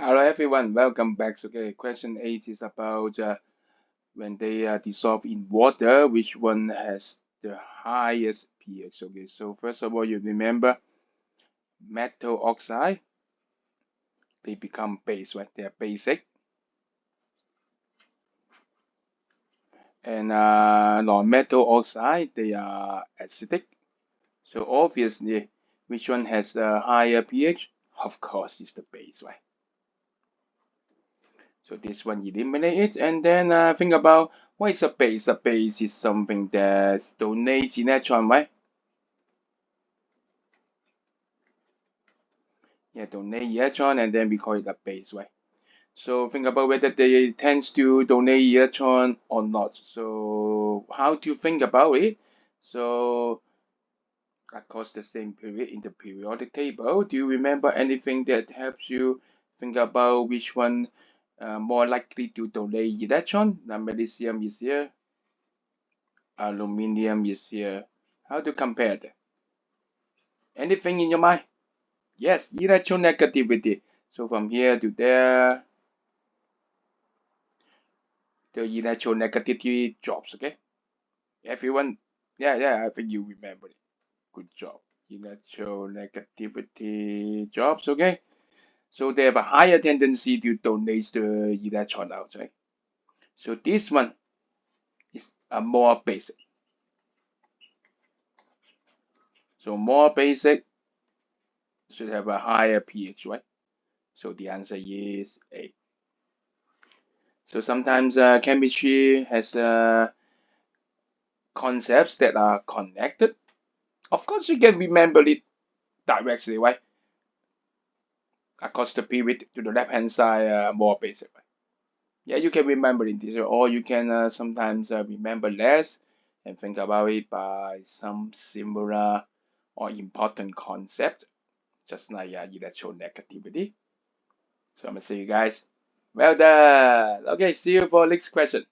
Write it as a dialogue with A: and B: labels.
A: Hello everyone, welcome back. Okay, question 8 is about when they dissolve in water, which one has the highest pH? Okay, so first of all, you remember metal oxide, they become base, right? They are basic. And non-metal oxide, they are acidic. So obviously, which one has a higher pH? Of course, it's the base, right? So this one eliminate it, and then think about what is a base. A base is something that donates electron, right? Yeah, donate electron, and then we call it a base, right? So think about whether they tends to donate electron or not. So how to think about it? So across the same period in the periodic table, do you remember anything that helps you think about which one more likely to donate electron? Now, magnesium is here, aluminium is here. How to compare them? Anything in your mind? Yes, electronegativity. So from here to there, the electronegativity drops, okay? Everyone, yeah, I think you remember it. Good job. Electronegativity drops, okay? So they have a higher tendency to donate the electron out, right? So this one is a more basic. So more basic should have a higher pH, right? So the answer is A. So sometimes chemistry has concepts that are connected. Of course, you can remember it directly, right? Across the period to the left hand side, more basic. Right? Yeah, you can remember it this way, or you can sometimes remember less and think about it by some similar or important concept, just like electronegativity. So I'm gonna say you guys, well done. Okay, see you for next question.